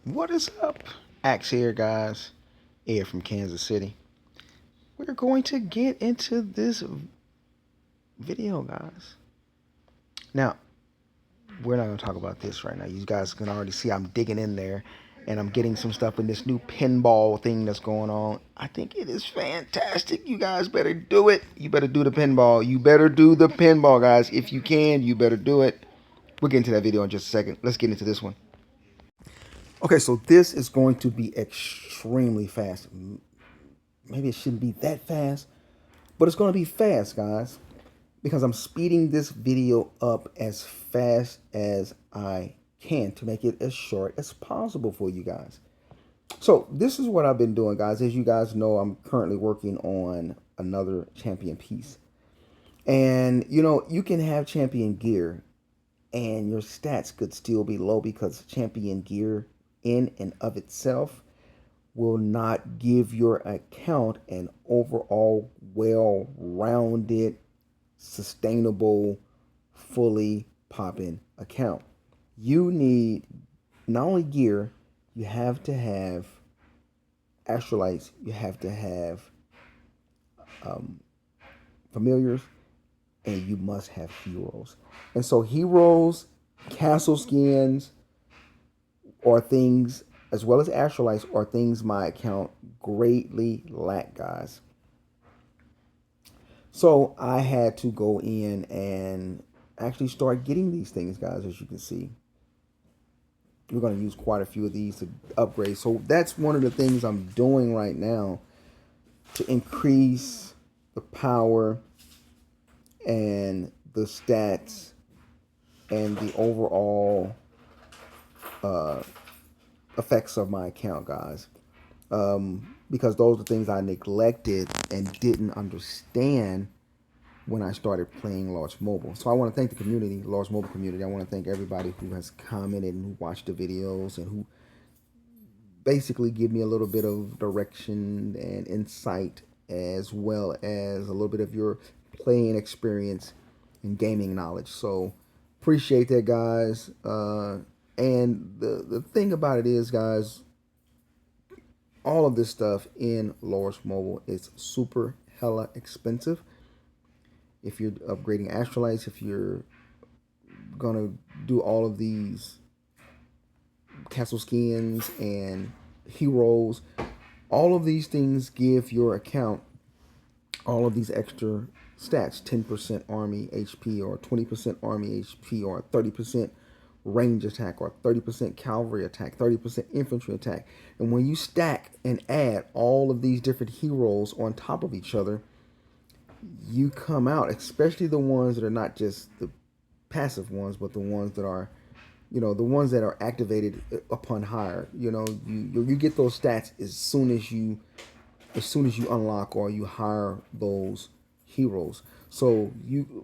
What is up? Axe here, guys. Ed from Kansas City. We're going to get into this video, guys. Now, we're not going to talk about this right now. You guys can already see I'm digging in there and I'm getting some stuff in this new pinball thing that's going on. I think it is fantastic. You guys better do it. You better do the pinball. You better do the pinball, guys. If you can, you better do it. We'll get into that video in just a second. Let's get into this one. Okay, so this is going to be extremely fast. Maybe it shouldn't be that fast, but it's going to be fast, guys, because I'm speeding this video up as fast as I can to make it as short as possible for you guys. So this is what I've been doing, guys. As you guys know, I'm currently working on another champion piece. And, you can have champion gear and your stats could still be low because champion gear in and of itself will not give your account an overall well-rounded, sustainable, fully popping account. You need not only gear, you have to have astrolites, you have to have familiars, and you must have heroes. And so heroes, castle skins, or things, as well as astrolites, are things my account greatly lack, guys. So I had to go in and actually start getting these things, guys. As you can see, we're going to use quite a few of these to upgrade. So that's one of the things I'm doing right now to increase the power and the stats and the overall effects of my account, guys. Because those are things I neglected and didn't understand when I started playing Large Mobile. So I want to thank the community, Large Mobile community. I want to thank everybody who has commented and who watched the videos and who basically give me a little bit of direction and insight, as well as a little bit of your playing experience and gaming knowledge. So appreciate that, guys. And the thing about it is, guys, all of this stuff in Large Mobile is super hella expensive. If you're upgrading astrolites, if you're gonna do all of these castle skins and heroes, all of these things give your account all of these extra stats: 10% army HP, or 20% army HP, or 30% range attack, or 30% cavalry attack, 30% infantry attack. And when you stack and add all of these different heroes on top of each other, you come out, especially the ones that are not just the passive ones, but the ones that are, the ones that are activated upon hire. You get those stats as soon as you unlock or you hire those heroes. So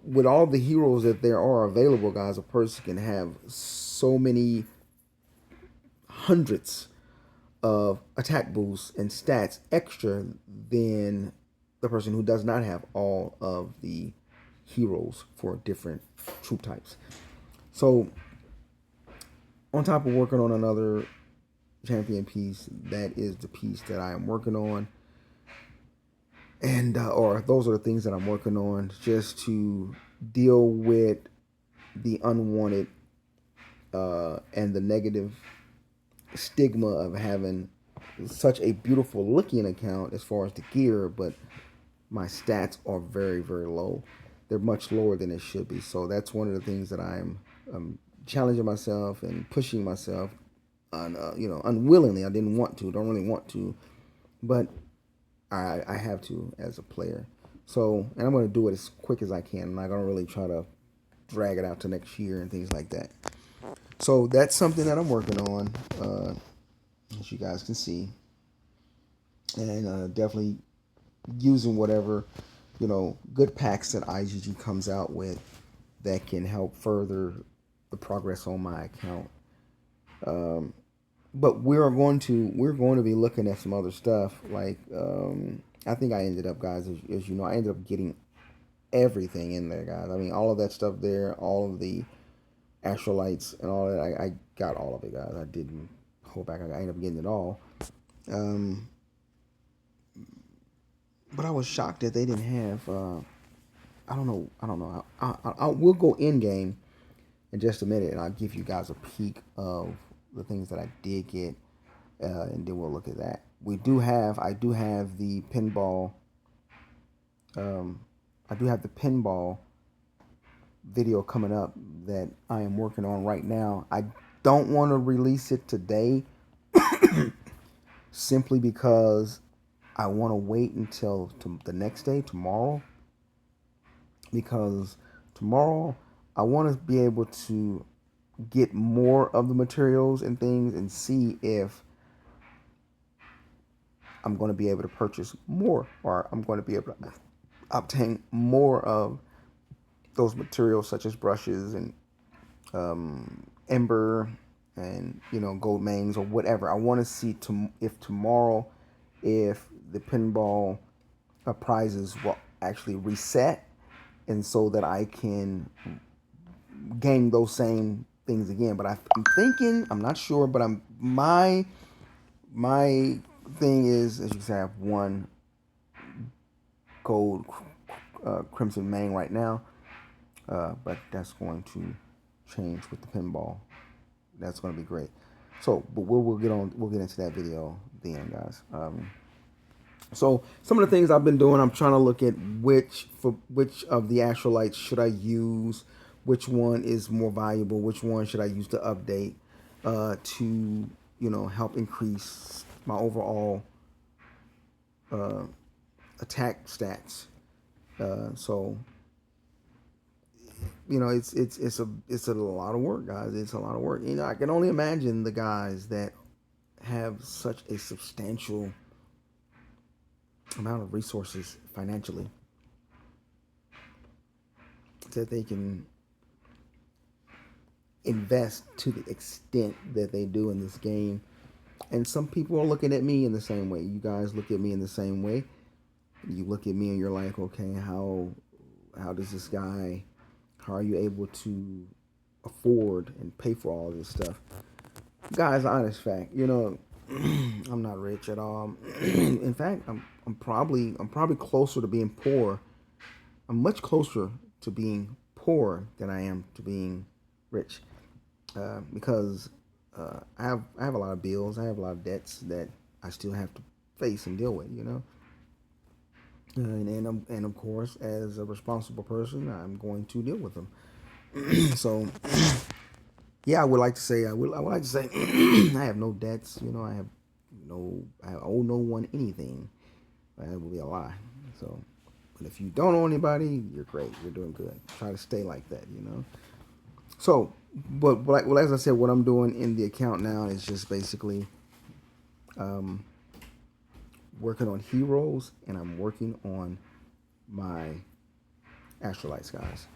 with all the heroes that there are available, guys, a person can have so many hundreds of attack boosts and stats extra than the person who does not have all of the heroes for different troop types. So on top of working on another champion piece, that is the piece that I am working on. And or those are the things that I'm working on, just to deal with the unwanted and the negative stigma of having such a beautiful looking account as far as the gear, but my stats are very, very low. They're much lower than it should be. So that's one of the things that I'm challenging myself and pushing myself on, unwillingly. I didn't want to, don't really want to, but I have to as a player. So, and I'm going to do it as quick as I can. I'm not going to really try to drag it out to next year and things like that. So that's something that I'm working on, as you guys can see. And definitely using whatever, good packs that IGG comes out with that can help further the progress on my account. But we're going to be looking at some other stuff. Like I think I ended up, guys, as you know, I ended up getting everything in there, guys. I mean, all of that stuff there, all of the astrolites and all that. I got all of it, guys. I didn't hold back. I ended up getting it all. Um, but I was shocked that they didn't have. I don't know. I don't know. We'll go in game in just a minute, and I'll give you guys a peek of the things that I did get, and then we'll look at that. I do have the pinball. I do have the pinball video coming up that I am working on right now. I don't want to release it today simply because I want to wait until the next day, tomorrow, because tomorrow I want to be able to get more of the materials and things and see if I'm going to be able to purchase more, or I'm going to be able to obtain more of those materials, such as brushes and ember and gold mains or whatever. I want to see if tomorrow, if the pinball prizes will actually reset, and so that I can gain those same things again. But I'm thinking, I'm not sure, but my thing is, as you can say, I have one gold crimson main right now, but that's going to change with the pinball. That's going to be great. So, but we'll get into that video then, guys. So some of the things I've been doing, I'm trying to look at which of the Astrolites should I use, which one is more valuable, which one should I use to update, to help increase my overall attack stats. So it's a lot of work, guys. It's a lot of work. I can only imagine the guys that have such a substantial amount of resources financially that they can invest to the extent that they do in this game. And some people are looking at me in the same way. You guys look at me in the same way. You look at me and you're like, okay, how does this guy, how are you able to afford and pay for all of this stuff? Guys, honest fact, I'm not rich at all. In fact, I'm probably closer to being poor. I'm much closer to being poor than I am to being rich, because I have a lot of bills. I have a lot of debts that I still have to face and deal with. And of course, as a responsible person, I'm going to deal with them. So, yeah, I would like to say I have no debts. I owe no one anything. That would be a lie. So, but if you don't owe anybody, you're great. You're doing good. Try to stay like that. So, but as I said, what I'm doing in the account now is just basically working on heroes, and I'm working on my Astrolites, guys.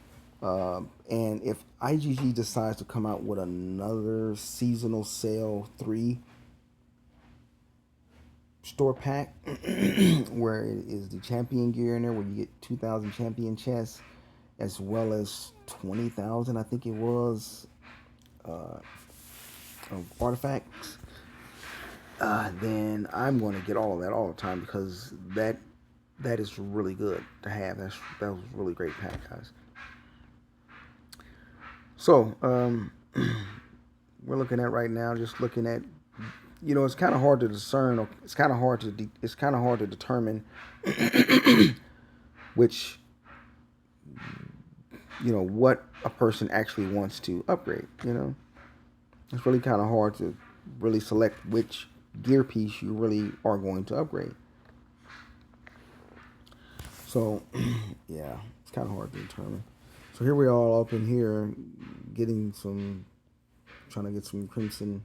And if IGG decides to come out with another seasonal sale 3 store pack where it is the champion gear in there, where you get 2,000 champion chests as well as 20,000, I think it was, of artifacts, then I'm going to get all of that all the time, because that is really good to have. That was a really great pack, guys. So we're looking at right now, just looking at, it's kind of hard to discern, or it's kind of hard to determine which, what a person actually wants to upgrade. It's really kind of hard to really select which gear piece you really are going to upgrade. So yeah, it's kind of hard to determine. So here we are up in here trying to get some crimson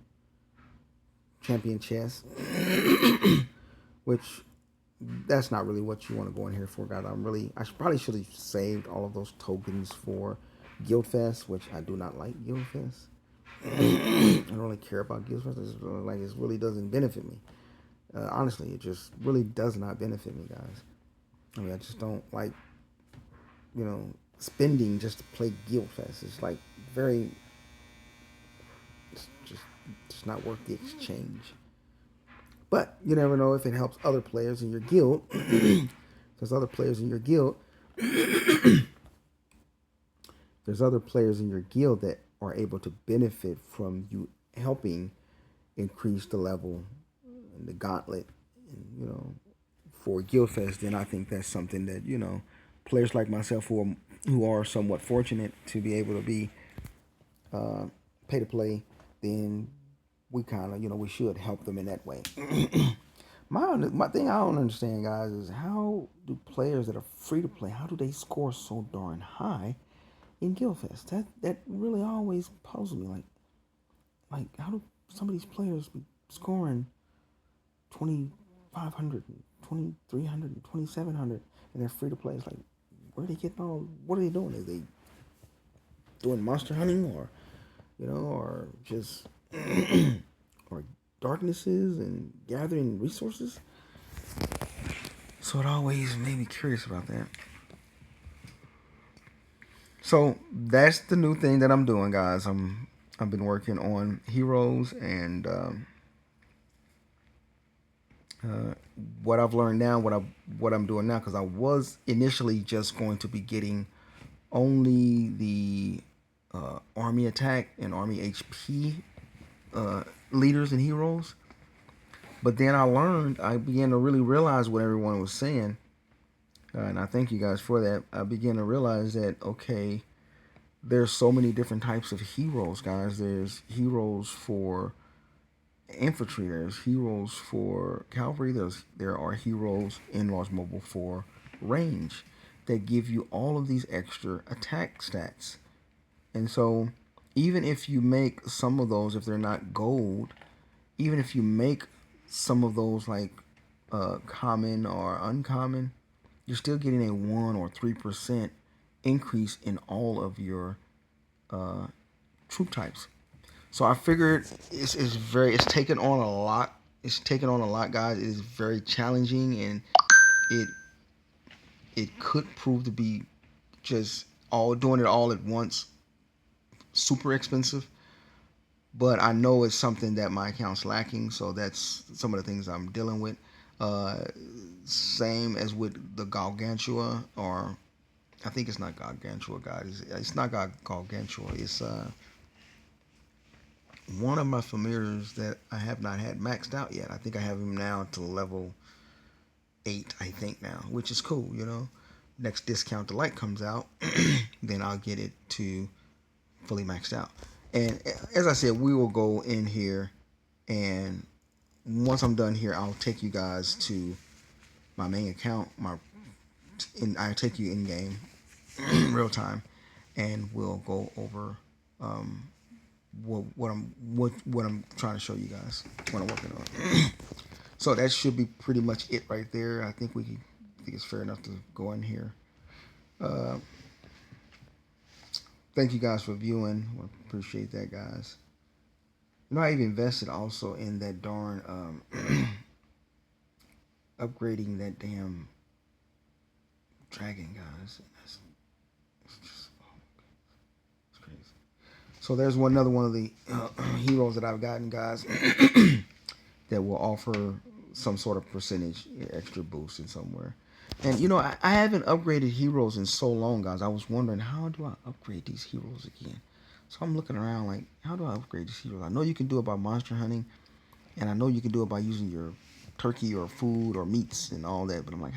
champion chests, which that's not really what you want to go in here for, guys. Probably should have saved all of those tokens for Guildfest, which I do not like Guildfest. I don't really care about Guildfest. It really doesn't benefit me. Honestly, it just really does not benefit me, guys. I just don't like, spending just to play Guildfest. It's like it's just It's not worth the exchange. But you never know if it helps other players in your guild. There's other players in your guild. There's other players in your guild that are able to benefit from you helping increase the level and the gauntlet, and, for Guildfest. Then I think that's something that players like myself who are somewhat fortunate to be able to be uh, pay to play, then we kind of we should help them in that way. My thing I don't understand, guys, is how do players that are free to play, how do they score so darn high in Guildfest? That really always puzzles me. Like how do some of these players be scoring 2,500, 2,300, 2,700, and they're free to play? It's like, where are they getting all? What are they doing? Are they doing monster hunting, or or just or darknesses and gathering resources? So it always made me curious about that. So that's the new thing that I'm doing, guys. I've been working on heroes, and uh, what I've learned now, what I'm doing now, because I was initially just going to be getting only the army attack and army HP leaders and heroes. But then I began to really realize what everyone was saying, and I thank you guys for that. I began to realize that, okay, there's so many different types of heroes, guys. There's heroes for infantry. There's heroes for cavalry. There are heroes in large mobile for range that give you all of these extra attack stats. And so, even if you make some of those, if they're not gold, even if you make some of those like common or uncommon, you're still getting a 1 or 3% increase in all of your uh, troop types. So I figured it's taken on a lot. It's taken on a lot, guys. It is very challenging, and it it could prove to be just all doing it all at once, super expensive. But I know it's something that my account's lacking, so that's some of the things I'm dealing with. Uh, Same as with the Gargantua, or I think it's not Gargantua, guys. It's not Gargantua. It's one of my familiars that I have not had maxed out yet. I think I have him now to level 8, I think now, which is cool. Next discount the light comes out, then I'll get it to fully maxed out. And as I said, we will go in here, and once I'm done here, I'll take you guys to my main account. I'll take you in game, real time, and we'll go over what I'm trying to show you guys, what I'm working on. So that should be pretty much it right there. I think it's fair enough to go in here. Uh, Thank you guys for viewing. I appreciate that, guys. I even invested also in that darn upgrading that damn dragon, guys. It's just, oh, it's crazy. So there's another one of the heroes that I've gotten, guys, that will offer some sort of percentage extra boost in somewhere. And I haven't upgraded heroes in so long, guys. I was wondering, how do I upgrade these heroes again? So I'm looking around like, how do I upgrade these heroes? I know you can do it by monster hunting, and I know you can do it by using your turkey or food or meats and all that. But I'm like,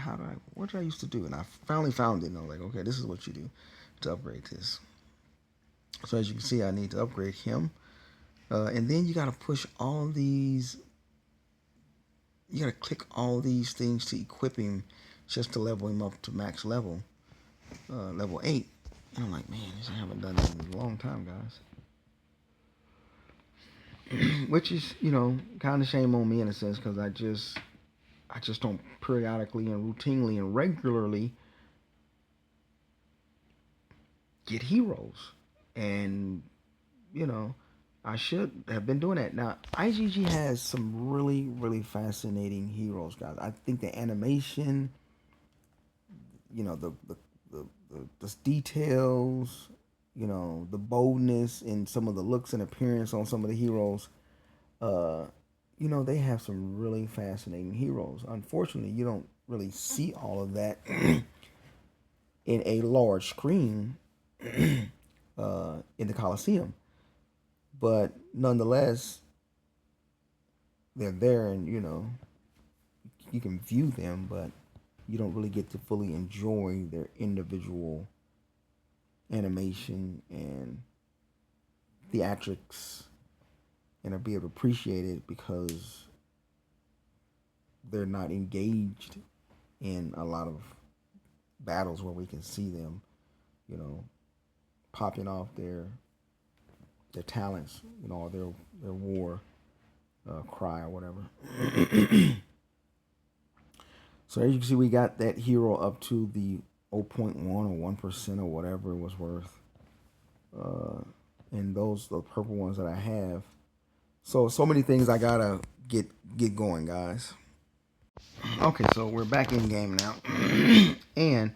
what did I used to do? And I finally found it, and I'm like, okay, this is what you do to upgrade this. So as you can see, I need to upgrade him. And then you got to push all these. You got to click all these things to equip him, just to level him up to max level, level 8. And I'm like, man, I haven't done that in a long time, guys. Which is, kind of shame on me in a sense, because I just don't periodically and routinely and regularly get heroes. And, I should have been doing that. Now, IGG has some really, really fascinating heroes, guys. I think the animation, the details, the boldness in some of the looks and appearance on some of the heroes. uh, they have some really fascinating heroes. Unfortunately, you don't really see all of that in a large screen in the Coliseum. But nonetheless, they're there, and you can view them, but you don't really get to fully enjoy their individual animation and theatrics, and be able to appreciate it because they're not engaged in a lot of battles where we can see them, you know, popping off their talents, or their war cry or whatever. So as you can see, we got that hero up to the 0.1 or 1% or whatever it was worth. And those the purple ones that I have. So many things I gotta get going, guys. Okay, so we're back in game now, and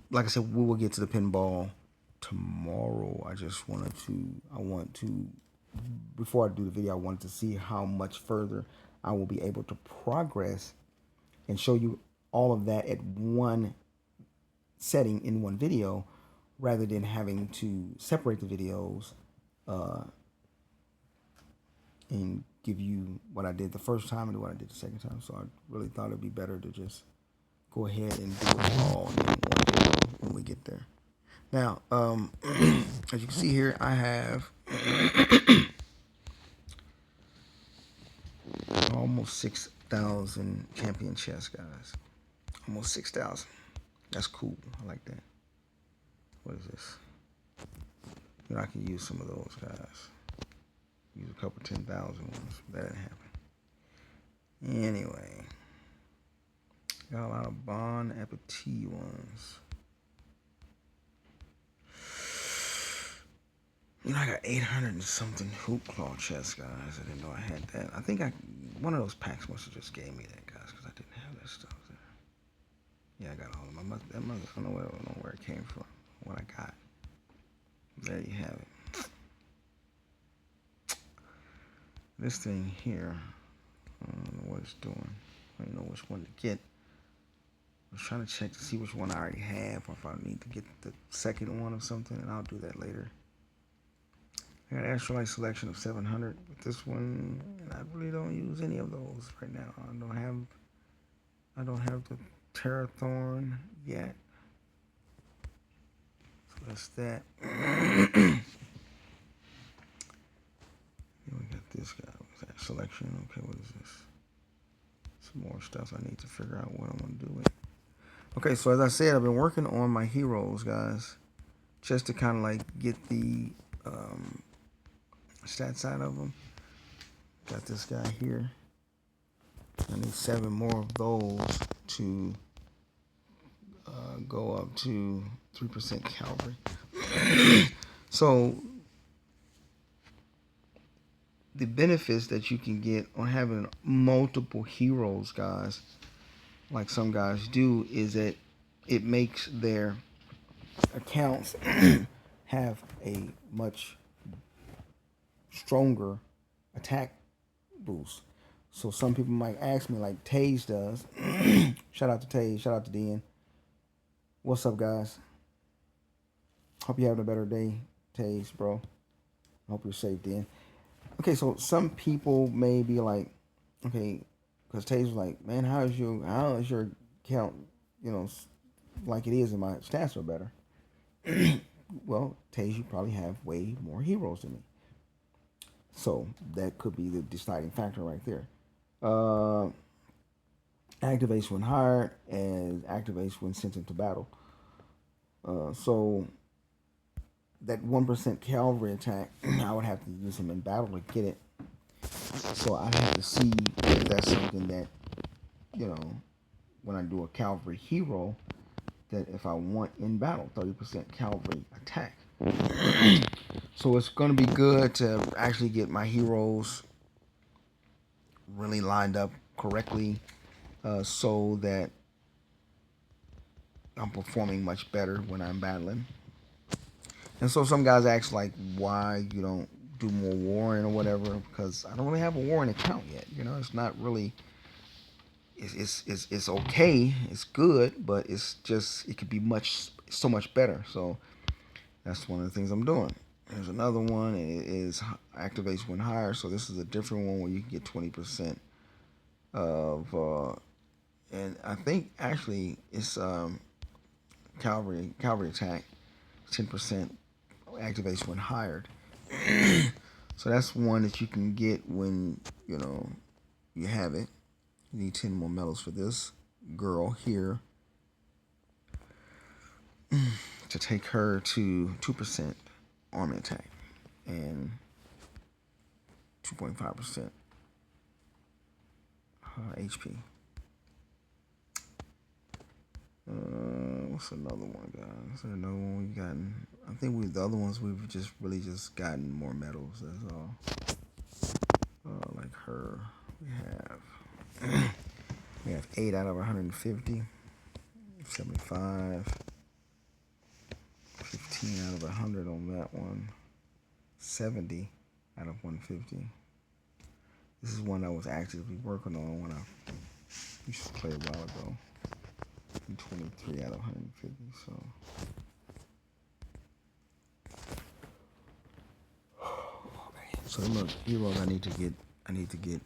like I said, we will get to the pinball tomorrow. I want to, before I do the video, I wanted to see how much further I will be able to progress and show you all of that at one setting in one video, rather than having to separate the videos and give you what I did the first time and what I did the second time. So I really thought it'd be better to just go ahead and do it all in one video when we get there. Now, as you can see here, I have almost 6,000 champion chess, guys. Almost 6,000. That's cool. I like that. What is this? I can use some of those, guys. Use a couple 10,000 ones. That didn't happen. Anyway, got a lot of Bon Appetit ones. I got 800 and something hoop claw chess, guys. I didn't know I had that. I think one of those packs must have just gave me that, guys, because I didn't have that stuff there. Yeah, I got all of them. I don't know where it came from, what I got. There you have it. This thing here, I don't know what it's doing. I don't know which one to get. I was trying to check to see which one I already have, or if I need to get the second one or something, and I'll do that later. I got Astrolite selection of 700 with this one, and I really don't use any of those right now. I don't have the Terrathorn yet. So that's that. Then we got this guy. What's that? Selection. Okay, what is this? Some more stuff I need to figure out what I'm gonna do with. Okay, so as I said, I've been working on my heroes, guys, just to kind of like get the stat side of them. Got this guy here. I need 7 more of those to go up to 3% Calvary. So the benefits that you can get on having multiple heroes, guys, like some guys do, is that it makes their accounts have a much stronger attack boost. So some people might ask me, like Taze does. Shout out to Taze. Shout out to Den. What's up, guys? Hope you're having a better day, Taze, bro. Hope you're safe, Den. Okay, so some people may be like, okay, because Taze was like, man, how is your count, like it is, and my stats are better. Well, Taze, you probably have way more heroes than me. So that could be the deciding factor right there. Activates when hired and activates when sent into battle. So that 1% cavalry attack, I would have to use him in battle to get it. So I have to see if that's something that, when I do a cavalry hero, that if I want in battle, 30% cavalry attack. So it's going to be good to actually get my heroes really lined up correctly, so that I'm performing much better when I'm battling. And so some guys ask, like, why you don't do more warring or whatever, because I don't really have a warring account yet. It's not really. It's okay. It's good, but it's just it could be so much better. So that's one of the things I'm doing. There's another one. It is activates when higher. So this is a different one where you can get 20% of. And I think actually it's cavalry attack. 10% activates when hired. So that's one that you can get when you have it. You need 10 more medals for this girl here to take her to 2% army attack and 2.5% HP. What's another one, guys? Is there another one we've gotten? I think the other ones we've just really just gotten more medals. That's all. Like her, we have 8 out of 150, 75, 15 out of 100 on that one, 70 out of 150. This is one I was actively working on when I used to play a while ago. 23 out of 150. So look, heroes I need to get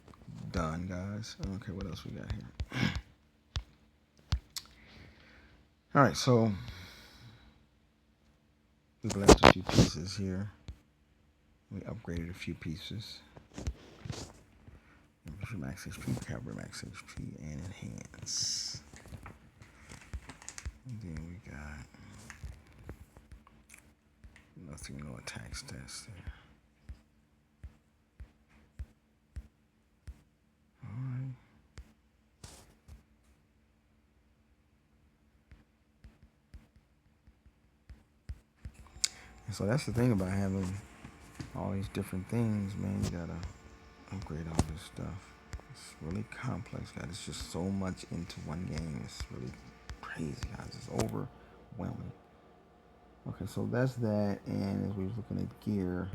done, guys. Okay, what else we got here? All right, so we left a few pieces here. We upgraded a few pieces. Infantry max HP, cavalry max HP, and enhance. And then we got nothing, no attack stats there. Alright. And so that's the thing about having all these different things, man. You gotta upgrade all this stuff. It's really complex, guys. It's just so much into one game. It's really crazy, guys. It's overwhelming. Okay, so that's that. And as we was looking at gear,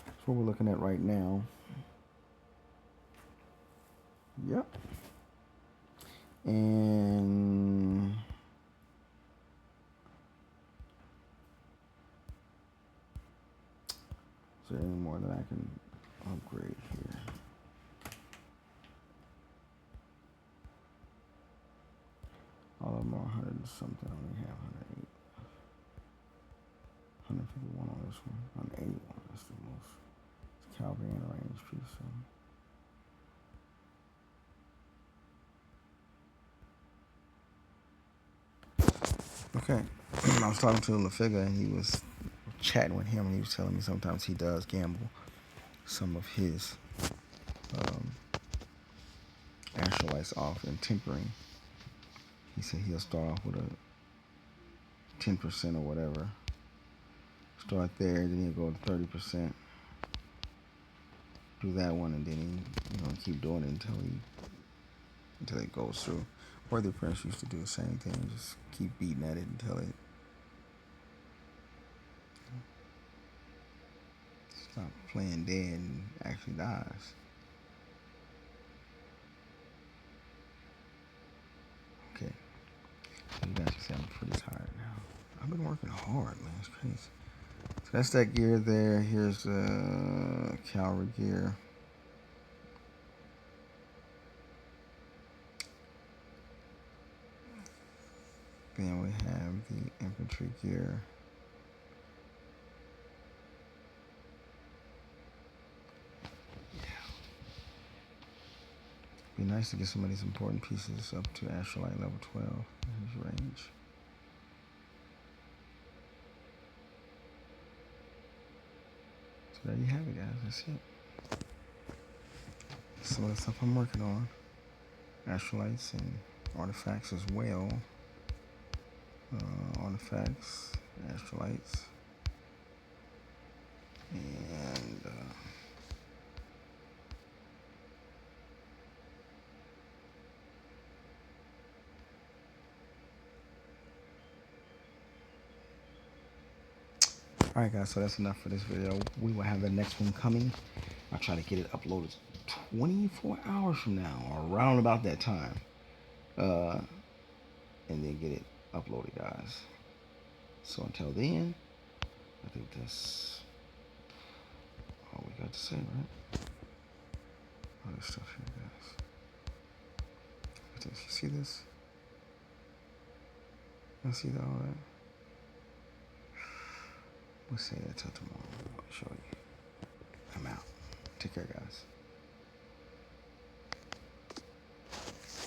that's what we're looking at right now. Yep. And is there any more that I can upgrade here? All of them are 100 and something. I only have 108. 151 on this one. 181. That's the most. It's cavalry and a range piece. So. Okay. I was talking to LaFiga and he was chatting with him and he was telling me sometimes he does gamble some of his Astrolites off in tempering. He said he'll start off with a 10% or whatever. Start there, then he'll go to 30%. Do that one, and then he keep doing it until it goes through. Or the apprentice used to do the same thing, just keep beating at it until it stop playing dead and actually dies. Okay, so you guys can see I'm pretty tired now. I've been working hard, man. It's crazy. So that's that gear there. Here's the cavalry gear. Then we have the infantry gear. Be nice to get some of these important pieces up to Astrolite level 12 in his range. So there you have it, guys. That's it. Some of the stuff I'm working on. Astrolites and artifacts as well. Artifacts, Astrolites, and All right, guys. So that's enough for this video. We will have the next one coming. I'll try to get it uploaded 24 hours from now, or around about that time, and then get it uploaded, guys. So until then, I think that's all we got to say, right? All this stuff here, guys. You see this? You see that all right? We'll say that till tomorrow. I'll show you. I'm out. Take care, guys.